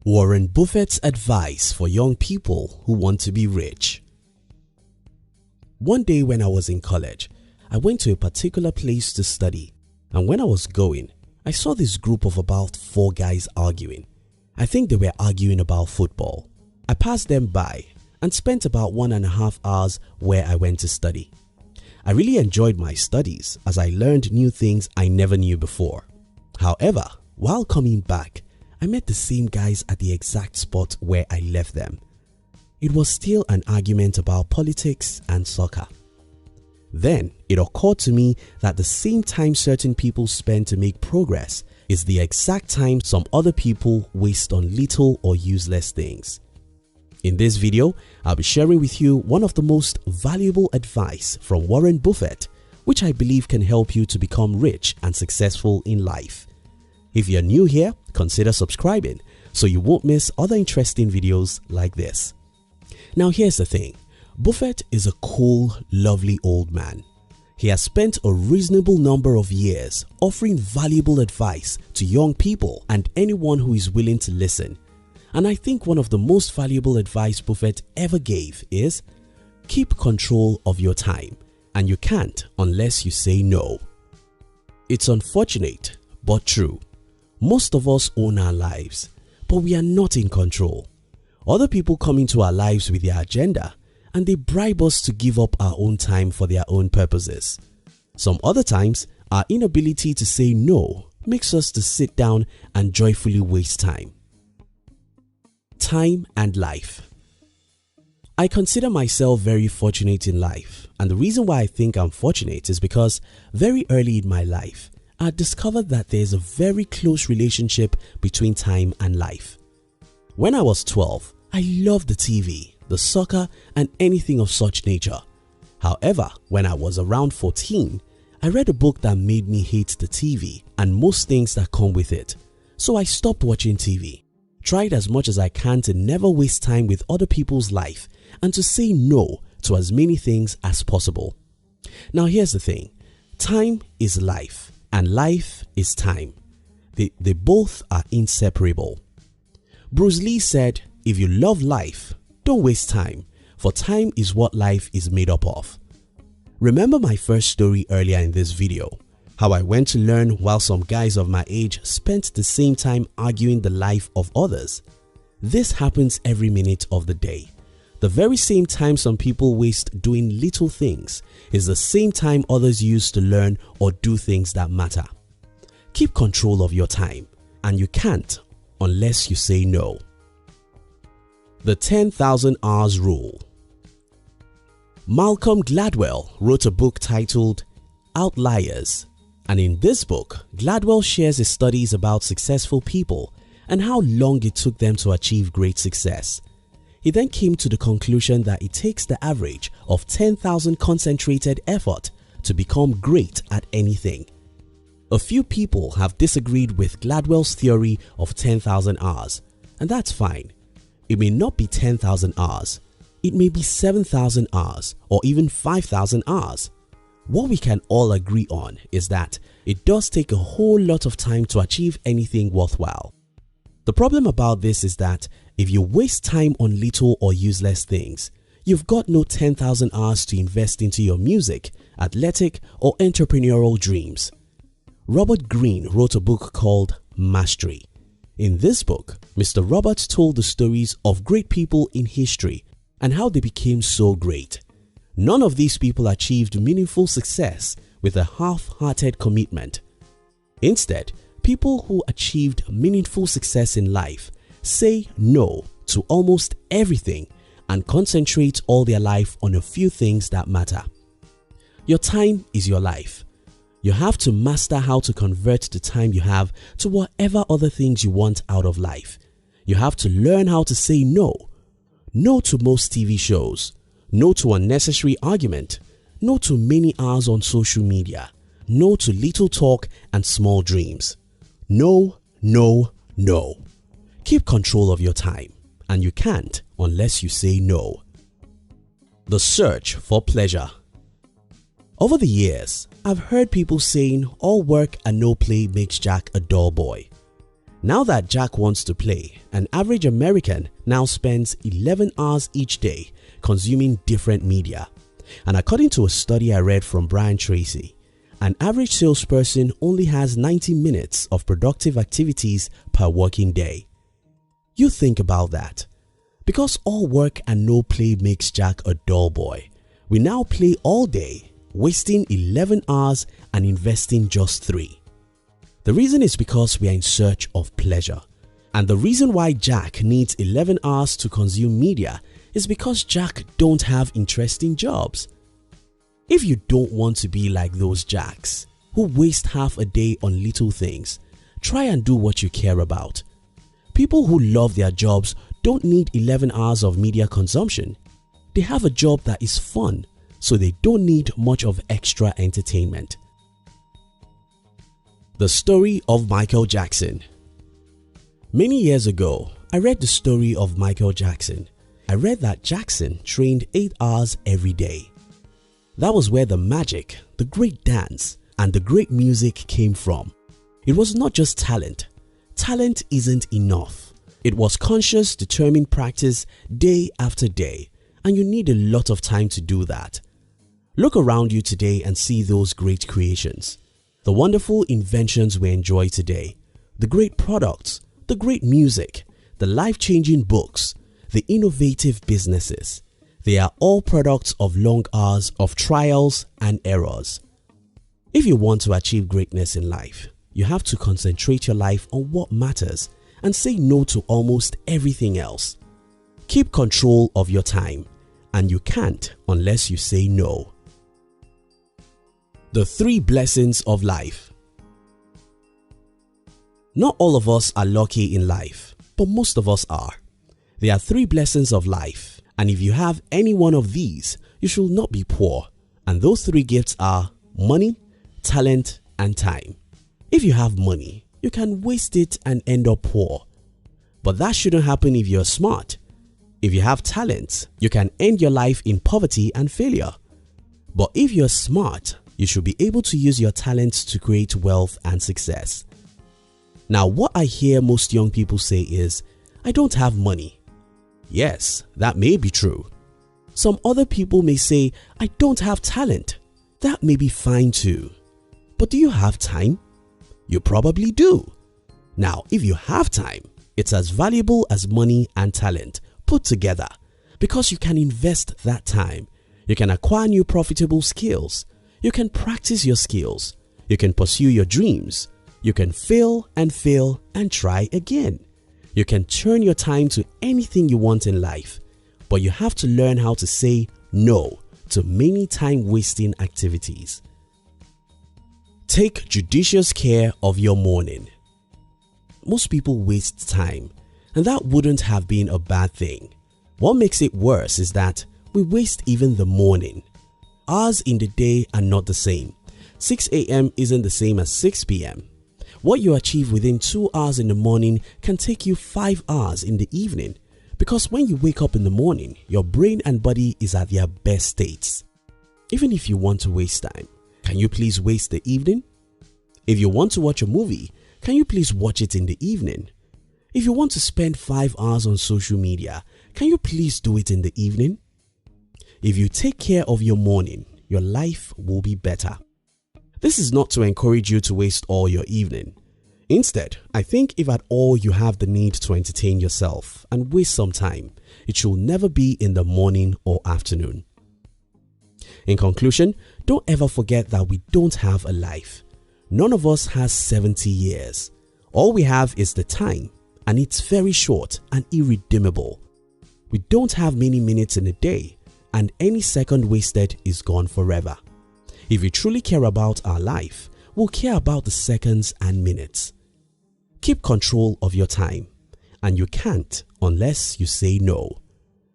Warren Buffett's advice for young people who want to be rich. One day when I was in college, I went to a particular place to study, and when I was going, I saw this group of about 4 guys arguing. I think they were arguing about football. I passed them by and spent about 1.5 hours where I went to study. I really enjoyed my studies as I learned new things I never knew before. However, while coming back, I met the same guys at the exact spot where I left them. It was still an argument about politics and soccer. Then it occurred to me that the same time certain people spend to make progress is the exact time some other people waste on little or useless things. In this video, I'll be sharing with you one of the most valuable advice from Warren Buffett, which I believe can help you to become rich and successful in life. If you're new here, consider subscribing so you won't miss other interesting videos like this. Now here's the thing, Buffett is a cool, lovely old man. He has spent a reasonable number of years offering valuable advice to young people and anyone who is willing to listen. And I think one of the most valuable advice Buffett ever gave is, keep control of your time, and you can't unless you say no. It's unfortunate but true. Most of us own our lives, but we are not in control. Other people come into our lives with their agenda and they bribe us to give up our own time for their own purposes. Some other times, our inability to say no makes us to sit down and joyfully waste time. Time and life. I consider myself very fortunate in life, and the reason why I think I'm fortunate is because very early in my life, I discovered that there is a very close relationship between time and life. When I was 12, I loved the TV, the soccer, and anything of such nature. However, when I was around 14, I read a book that made me hate the TV and most things that come with it. So I stopped watching TV, tried as much as I can to never waste time with other people's life and to say no to as many things as possible. Now here's the thing, time is life. And life is time. They both are inseparable. Bruce Lee said, if you love life, don't waste time, for time is what life is made up of. Remember my first story earlier in this video, how I went to learn while some guys of my age spent the same time arguing the life of others. This happens every minute of the day. The very same time some people waste doing little things is the same time others use to learn or do things that matter. Keep control of your time, and you can't unless you say no. The 10,000 Hours Rule. Malcolm Gladwell wrote a book titled Outliers, and in this book, Gladwell shares his studies about successful people and how long it took them to achieve great success. He then came to the conclusion that it takes the average of 10,000 concentrated effort to become great at anything. A few people have disagreed with Gladwell's theory of 10,000 hours, and that's fine. It may not be 10,000 hours, it may be 7,000 hours or even 5,000 hours. What we can all agree on is that it does take a whole lot of time to achieve anything worthwhile. The problem about this is that if you waste time on little or useless things, you've got no 10,000 hours to invest into your music, athletic, or entrepreneurial dreams. Robert Greene wrote a book called Mastery. In this book, Mr. Roberts told the stories of great people in history and how they became so great. None of these people achieved meaningful success with a half-hearted commitment. Instead, people who achieved meaningful success in life say no to almost everything and concentrate all their life on a few things that matter. Your time is your life. You have to master how to convert the time you have to whatever other things you want out of life. You have to learn how to say no. No to most TV shows. No to unnecessary argument. No to many hours on social media. No to little talk and small dreams. No, no, no. Keep control of your time, and you can't unless you say no. The search for pleasure. Over the years, I've heard people saying all work and no play makes Jack a dull boy. Now that Jack wants to play, an average American now spends 11 hours each day consuming different media. And according to a study I read from Brian Tracy, an average salesperson only has 90 minutes of productive activities per working day. You think about that. Because all work and no play makes Jack a dull boy, we now play all day, wasting 11 hours and investing just 3. The reason is because we are in search of pleasure. And the reason why Jack needs 11 hours to consume media is because Jack don't have interesting jobs. If you don't want to be like those Jacks who waste half a day on little things, try and do what you care about. People who love their jobs don't need 11 hours of media consumption. They have a job that is fun, so they don't need much of extra entertainment. The story of Michael Jackson. Many years ago, I read the story of Michael Jackson. I read that Jackson trained 8 hours every day. That was where the magic, the great dance, and the great music came from. It was not just talent. Talent isn't enough. It was conscious, determined practice day after day, and you need a lot of time to do that. Look around you today and see those great creations. The wonderful inventions we enjoy today, the great products, the great music, the life-changing books, the innovative businesses. They are all products of long hours of trials and errors. If you want to achieve greatness in life, you have to concentrate your life on what matters and say no to almost everything else. Keep control of your time, and you can't unless you say no. The 3 blessings of life. Not all of us are lucky in life, but most of us are. There are 3 blessings of life, and if you have any one of these, you should not be poor. And those 3 gifts are money, talent, and time. If you have money, you can waste it and end up poor. But that shouldn't happen if you're smart. If you have talent, you can end your life in poverty and failure. But if you're smart, you should be able to use your talents to create wealth and success. Now, what I hear most young people say is, I don't have money. Yes, that may be true. Some other people may say, I don't have talent. That may be fine too. But do you have time? You probably do. Now, if you have time, it's as valuable as money and talent put together because you can invest that time. You can acquire new profitable skills. You can practice your skills. You can pursue your dreams. You can fail and try again. You can turn your time to anything you want in life, but you have to learn how to say no to many time-wasting activities. Take judicious care of your morning. Most people waste time, and that wouldn't have been a bad thing. What makes it worse is that we waste even the morning. Hours in the day are not the same. 6 a.m. isn't the same as 6 p.m. What you achieve within 2 hours in the morning can take you 5 hours in the evening, because when you wake up in the morning, your brain and body is at their best states. Even if you want to waste time, can you please waste the evening? If you want to watch a movie, can you please watch it in the evening? If you want to spend 5 hours on social media, can you please do it in the evening? If you take care of your morning, your life will be better. This is not to encourage you to waste all your evening. Instead, I think if at all you have the need to entertain yourself and waste some time, it should never be in the morning or afternoon. In conclusion, don't ever forget that we don't have a life. None of us has 70 years. All we have is the time, and it's very short and irredeemable. We don't have many minutes in a day, and any second wasted is gone forever. If we truly care about our life, we'll care about the seconds and minutes. Keep control of your time, and you can't unless you say no.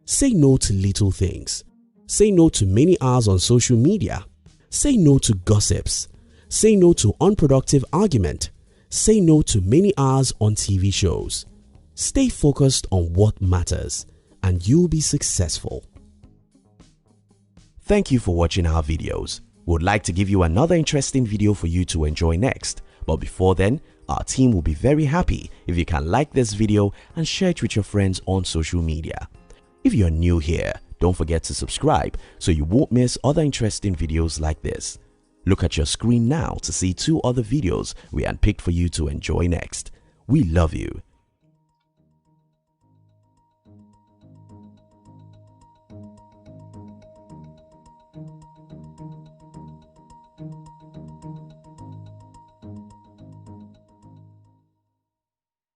Say no to little things. Say no to many hours on social media. Say no to gossips. Say no to unproductive argument. Say no to many hours on TV shows. Stay focused on what matters, and you'll be successful. Thank you for watching our videos. We would like to give you another interesting video for you to enjoy next. But before then, our team will be very happy if you can like this video and share it with your friends on social media. If you're new here, don't forget to subscribe so you won't miss other interesting videos like this. Look at your screen now to see 2 other videos we handpicked for you to enjoy next. We love you.